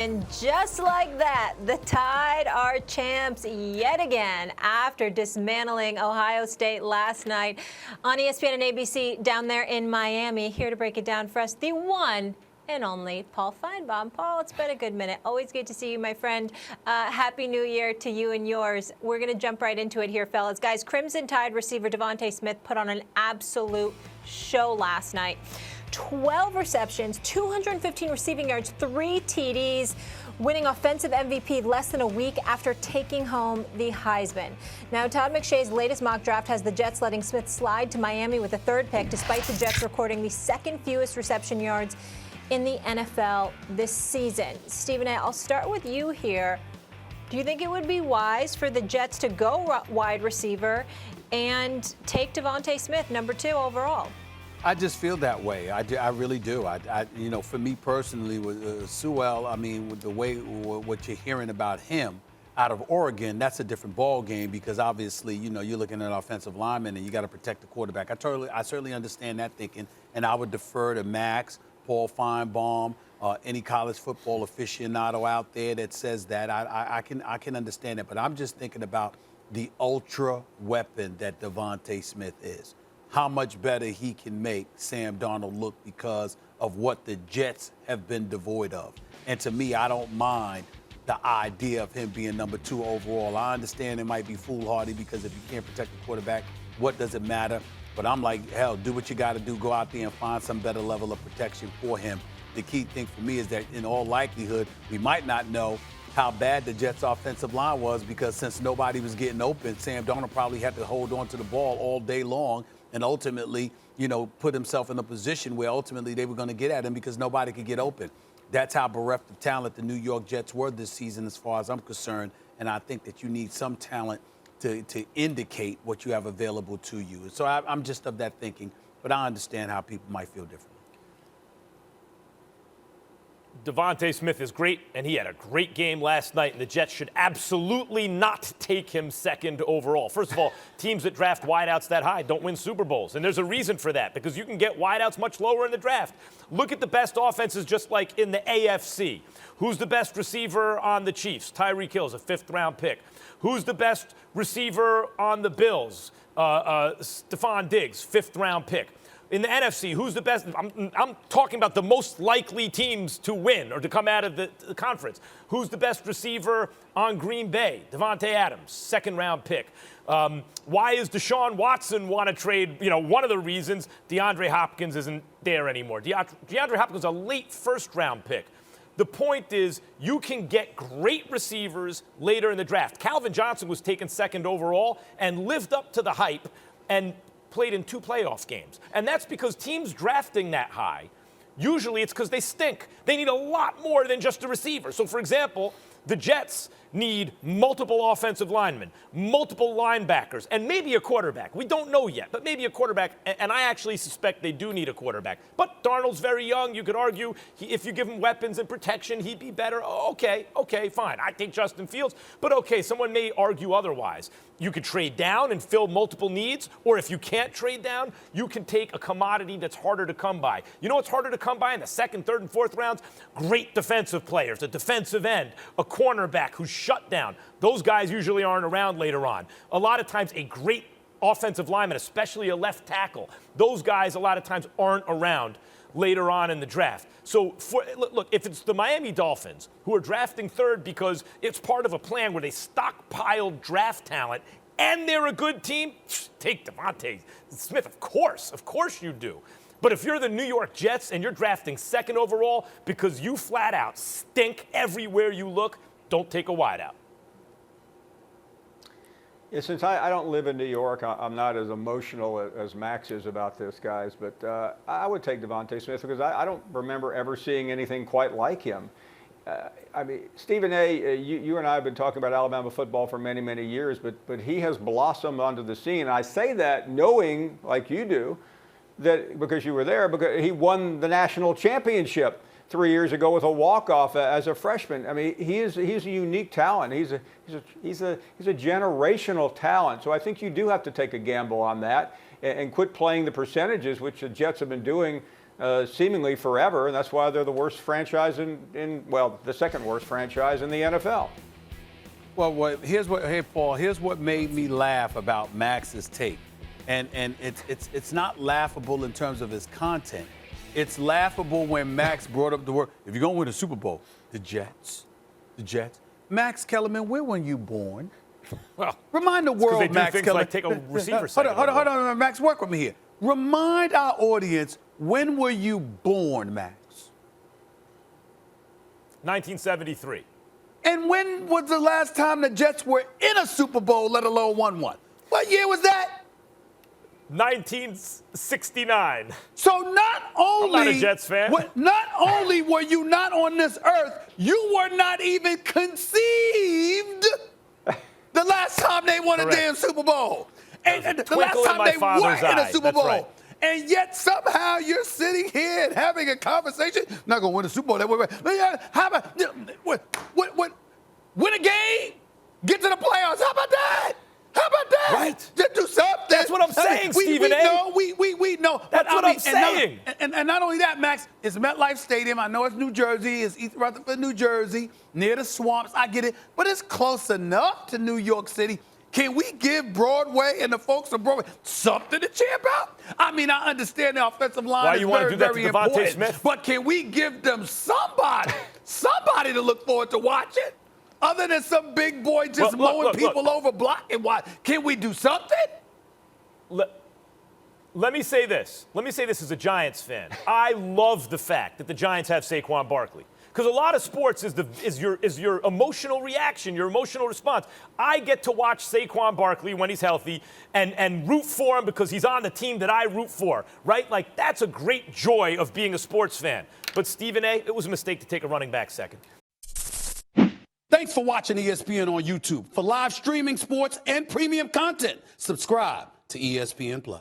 And just like that, the Tide are champs yet again after dismantling Ohio State last night on ESPN and ABC down there in Miami. Here to break it down for us, the one and only Paul Finebaum. Paul, it's been a good minute. Always good to see you, my friend. Happy New Year to you and yours. We're going to jump right into it here, fellas. Guys, Crimson Tide receiver DeVonta Smith put on an absolute show last night. 12 receptions, 215 receiving yards, 3 TDs, winning offensive MVP less than a week after taking home the Heisman. Now, Todd McShay's latest mock draft has the Jets letting Smith slide to Miami with a 3rd pick, despite the Jets recording the 2nd fewest reception yards in the NFL this season. Stephen A., I'll start with you here. Do you think it would be wise for the Jets to go wide receiver and take DeVonta Smith, number 2 overall? I just feel that way. I really do. For me personally, with Sewell, I mean, with the way what you're hearing about him out of Oregon, that's a different ball game because obviously, you're looking at an offensive lineman and you got to protect the quarterback. I certainly understand that thinking, and I would defer to Max, Paul Finebaum, any college football aficionado out there that says that. I can understand it, but I'm just thinking about the ultra weapon that DeVonta Smith is. How much better he can make Sam Darnold look because of what the Jets have been devoid of. And to me, I don't mind the idea of him being number 2 overall. I understand it might be foolhardy because if you can't protect the quarterback, what does it matter? But I'm like, hell, do what you got to do. Go out there and find some better level of protection for him. The key thing for me is that in all likelihood, we might not know how bad the Jets' offensive line was because since nobody was getting open, Sam Darnold probably had to hold on to the ball all day long and ultimately, put himself in a position where ultimately they were going to get at him because nobody could get open. That's how bereft of talent the New York Jets were this season as far as I'm concerned, and I think that you need some talent to indicate what you have available to you. So I'm just of that thinking, but I understand how people might feel differently. DeVonta Smith is great, and he had a great game last night, and the Jets should absolutely not take him 2nd overall. First of all, teams that draft wideouts that high don't win Super Bowls, and there's a reason for that, because you can get wideouts much lower in the draft. Look at the best offenses just like in the AFC. Who's the best receiver on the Chiefs? Tyreek Hill's a 5th-round pick. Who's the best receiver on the Bills? Stephon Diggs, 5th-round pick. In the NFC, who's the best? I'm talking about the most likely teams to win or to come out of the conference. Who's the best receiver on Green Bay? Devontae Adams, 2nd-round pick. Why is Deshaun Watson want to trade? One of the reasons DeAndre Hopkins isn't there anymore. DeAndre Hopkins is a late 1st-round pick. The point is you can get great receivers later in the draft. Calvin Johnson was taken 2nd overall and lived up to the hype and played in 2 playoff games. And that's because teams drafting that high, usually it's because they stink. They need a lot more than just a receiver. So, for example, the Jets need multiple offensive linemen, multiple linebackers, and maybe a quarterback. We don't know yet, but maybe a quarterback. And I actually suspect they do need a quarterback. But Darnold's very young. You could argue if you give him weapons and protection, he'd be better. Okay, fine. I take Justin Fields. But okay, someone may argue otherwise. You could trade down and fill multiple needs, or if you can't trade down, you can take a commodity that's harder to come by. You know what's harder to come by in the 2nd, 3rd, and 4th rounds? Great defensive players, a defensive end, a cornerback who's shut down. Those guys usually aren't around later on. A lot of times, a great offensive lineman, especially a left tackle, those guys a lot of times aren't around later on in the draft. So, look, if it's the Miami Dolphins who are drafting 3rd because it's part of a plan where they stockpiled draft talent and they're a good team, take DeVonta Smith, of course you do. But if you're the New York Jets and you're drafting 2nd overall because you flat out stink everywhere you look, don't take a wideout. Yeah, since I don't live in New York, I'm not as emotional as Max is about this, guys. But I would take DeVonta Smith because I don't remember ever seeing anything quite like him. Stephen A., you and I have been talking about Alabama football for many, many years, but he has blossomed onto the scene. And I say that knowing, like you do, that because you were there, because he won the national championship 3 years ago with a walk-off as a freshman. I mean, he's a unique talent. He's a generational talent. So I think you do have to take a gamble on that and quit playing the percentages, which the Jets have been doing seemingly forever, and that's why they're the worst franchise the second worst franchise in the NFL. Well, hey, Paul, here's what made me laugh about Max's take. And it's not laughable in terms of his content. It's laughable when Max brought up the word, if you're going to win a Super Bowl, the Jets. Max Kellerman, where were you born? Well, remind the world, they do Max things Kellerman. like take a receiver Hold on, Max, work with me here. Remind our audience, when were you born, Max? 1973. And when was the last time the Jets were in a Super Bowl, let alone won one? What year was that? 1969. So not only I'm not a Jets fan. Not only were you not on this earth, you were not even conceived the last time they won a damn Super Bowl. And the last time they were in a Super Bowl. Right. And yet somehow you're sitting here and having a conversation. Not gonna win a Super Bowl. How about win a game? Get to the playoffs. How about that? How about that? Right. Just do something. That's what I'm saying, Stephen A. We know. That's what I'm saying. And not only that, Max, it's MetLife Stadium. I know it's New Jersey. It's East Rutherford, New Jersey, near the swamps. I get it. But it's close enough to New York City. Can we give Broadway and the folks of Broadway something to cheer about? I mean, I understand the offensive line Why is you want to do that to very DeVonta important. Smith? But can we give them somebody to look forward to watching? Other than some big boy just mowing people over, blocking. Why? Can we do something? Let me say this. Let me say this as a Giants fan. I love the fact that the Giants have Saquon Barkley. Because a lot of sports is your emotional reaction, your emotional response. I get to watch Saquon Barkley when he's healthy and root for him because he's on the team that I root for, right? Like, that's a great joy of being a sports fan. But Stephen A., it was a mistake to take a running back second. Thanks for watching ESPN on YouTube. For live streaming sports and premium content, subscribe to ESPN+.